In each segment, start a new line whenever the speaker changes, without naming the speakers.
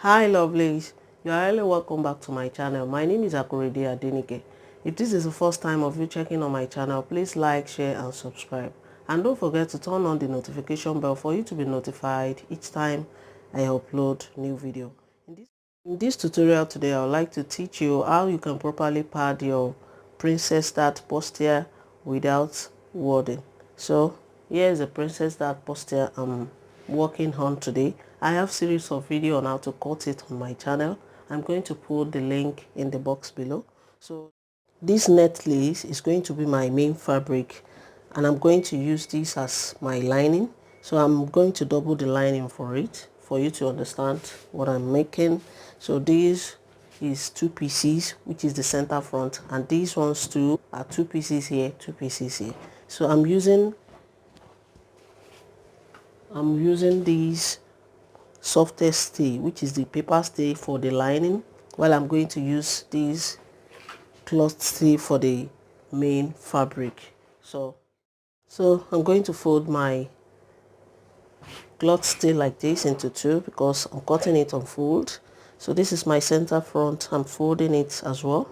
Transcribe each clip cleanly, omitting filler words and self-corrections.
Hi lovelies, you are highly welcome back to my channel. My name is Akorede Adenike. If this is the first time of you checking on my channel, please like, share and subscribe. And don't forget to turn on the notification bell for you to be notified each time I upload new video. In this tutorial today, I would like to teach you how you can properly pad your princess dart bustier without wording. So here is the princess dart bustier I'm working on today. I have series of video on how to cut it on my channel. I'm going to put the link in the box below. So this net lace is going to be my main fabric and I'm going to use this as my lining. So I'm going to double the lining for it for you to understand what I'm making. So this is 2 pieces, which is the center front, and these ones too are 2 pieces here, 2 pieces here. So I'm using these softest stay, which is the paper stay for the lining, while I'm going to use these cloth stay for the main fabric. So I'm going to fold my cloth stay like this into 2 because I'm cutting it on fold. So this is my center front. I'm folding it as well,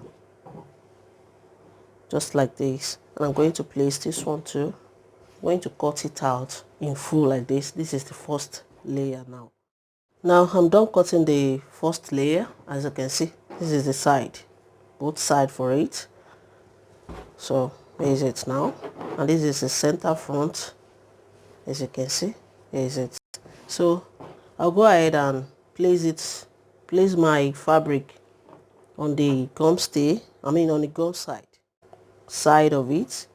just like this, and I'm going to place this one too. I'm going to cut it out in full like this. This is the first layer. Now I'm done cutting the first layer. As you can see, this is the side, both side for it. So here is it now, and this is the center front. As you can see, here is it. So I'll go ahead and place my fabric on the gum stay, on the gum side of it,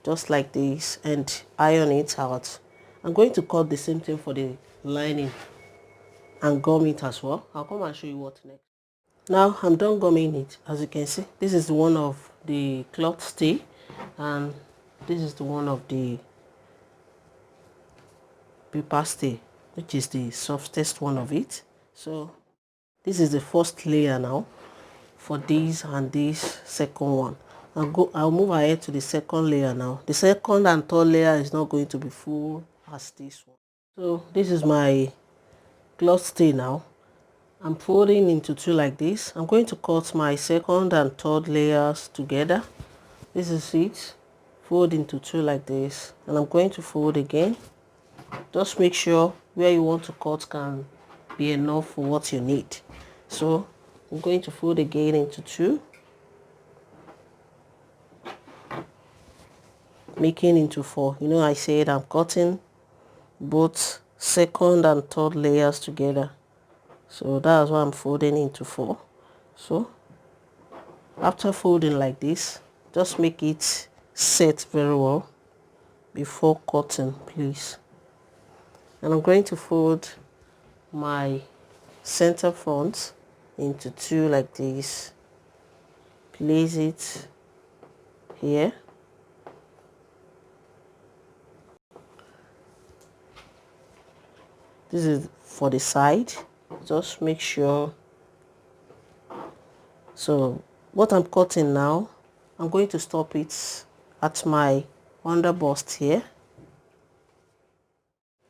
just like this, and iron it out. I'm going to cut the same thing for the lining and gum it as well. I'll come and show you what next. Now I'm done gumming it. As you can see, this is one of the cloth stay and this is the one of the paper stay, which is the softest one of it. So this is the first layer now for this and this second one. I'll move ahead to the second layer now. The second and third layer is not going to be full as this one. So this is my cloth stay now. I'm folding into 2 like this. I'm going to cut my second and third layers together. This is it. Fold into 2 like this, and I'm going to fold again. Just make sure where you want to cut can be enough for what you need. So I'm going to fold again into 2, making into 4. I said I'm cutting both second and third layers together, so that's why I'm folding into 4. So after folding like this, just make it set very well before cutting, please. And I'm going to fold my center front into 2 like this, place it here, this is for the side. Just make sure. So what I'm cutting now, I'm going to stop it at my under bust here.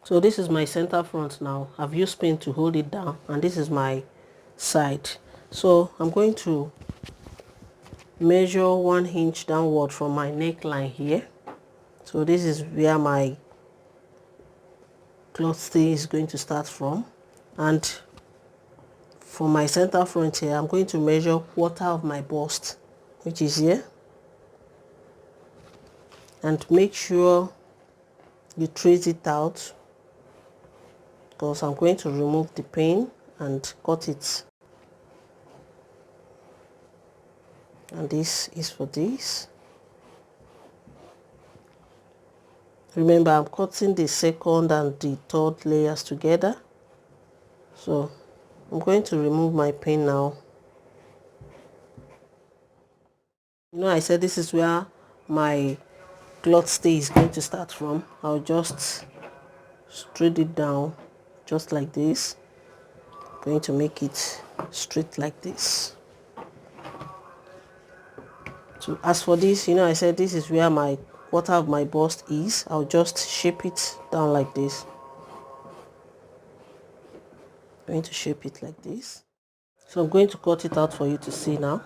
So this is my center front now. I've used pin to hold it down, and this is my side. So I'm going to measure 1 inch downward from my neckline here. So this is where my cloth stay is going to start from, and for my center front here, I'm going to measure 1/4 of my bust, which is here, and make sure you trace it out because I'm going to remove the pin and cut it. And this is for this. Remember, I'm cutting the second and the third layers together. So I'm going to remove my pin now. I said this is where my cloth stay is going to start from. I'll just straight it down just like this. I'm going to make it straight like this. So as for this, I said this is where my 1/4 of my bust is. I'll just shape it down like this. going to shape it like this. So I'm going to cut it out for you to see now.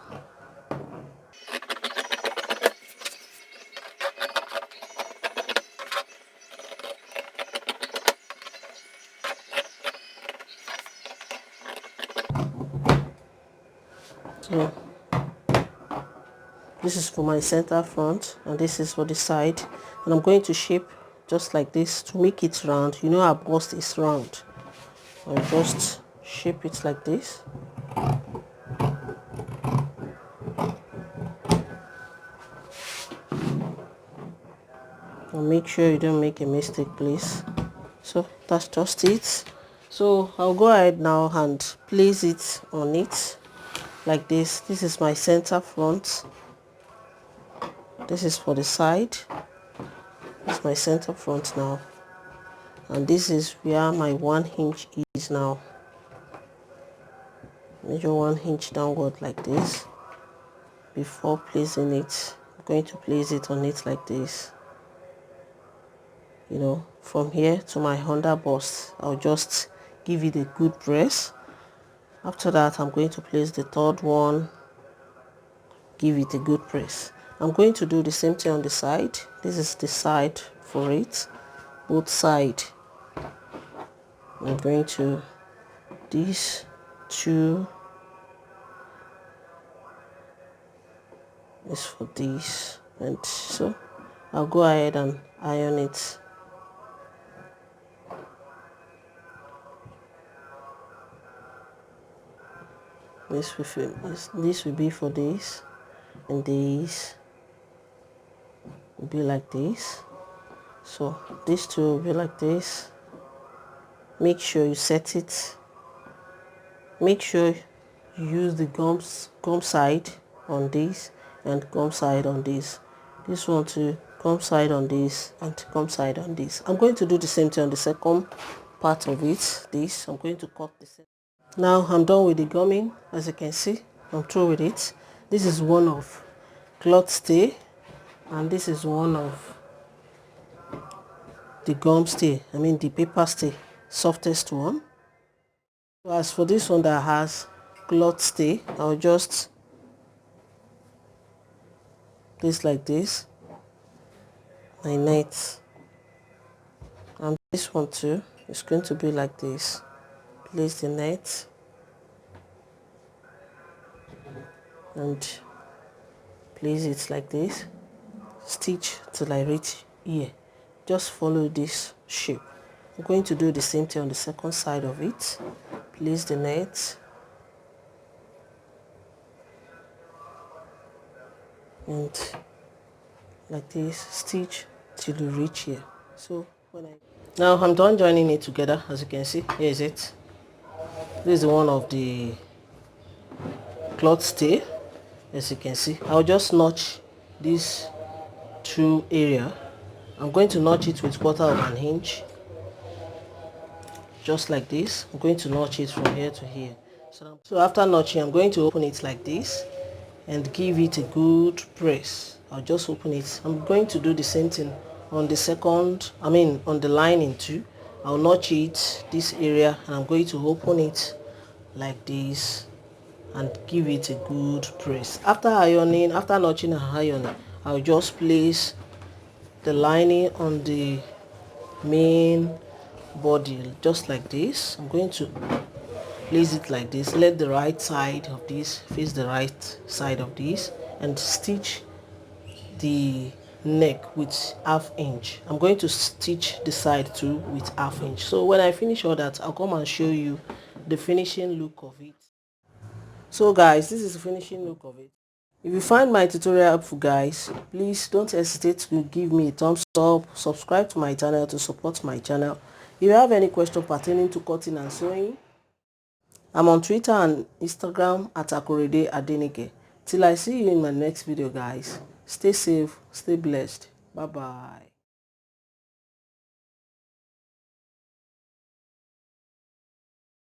So this is for my center front and this is for the side, and I'm going to shape just like this to make it round. You know our bust is round. I'll just shape it like this. And make sure you don't make a mistake, please. So that's just it. So I'll go ahead now and place it on it like this. This is my center front. This is for the side. This is my center front now. And this is where my 1 inch is now. Measure 1 inch downward like this. Before placing it, I'm going to place it on it like this. You know, from here to my under bust, I'll just give it a good press. After that, I'm going to place the third one, give it a good press. I'm going to do the same thing on the side. This is the side for it, both sides. I'm going to these two, this for this, and so I'll go ahead and iron it. This will be for this, and this will be like this. So these two will be like this. Make sure you set it. Make sure you use the gum side on this and gum side on this. This one too, gum side on this and gum side on this. I'm going to do the same thing on the second part of it. This I'm going to cut the same. Now I'm done with the gumming. As you can see, I'm through with it. This is one of cloth stay, and this is one of the gum stay. I mean the paper stay, softest one. So as for this one that has cloth stay, I'll just place like this, my net, and this one too is going to be like this. Place the net and place it like this. Stitch till I reach here. Just follow this shape. I'm going to do the same thing on the second side of it. Place the net and like this, stitch till you reach here. So now I'm done joining it together. As you can see, here is it. This is one of the cloth stay. As you can see, I'll just notch this through area. I'm going to notch it with 1/4 of an inch, just like this. I'm going to notch it from here to here. So after notching, I'm going to open it like this and give it a good press. I'll just open it. I'm going to do the same thing on the second, on the lining too. I'll notch it this area and I'm going to open it like this and give it a good press. After ironing, after notching and ironing, I'll just place the lining on the main body just like this. I'm going to place it like this. Let the right side of this face the right side of this and stitch the neck with 1/2 inch. I'm going to stitch the side too with 1/2 inch. So when I finish all that, I'll come and show you the finishing look of it. So guys, this is the finishing look of it. If you find my tutorial helpful, guys, please don't hesitate to give me a thumbs up, subscribe to my channel to support my channel. If you have any question pertaining to cutting and sewing, I'm on Twitter and Instagram at Akorede Adenike. Till I see you in my next video, guys, stay safe, stay blessed. Bye bye.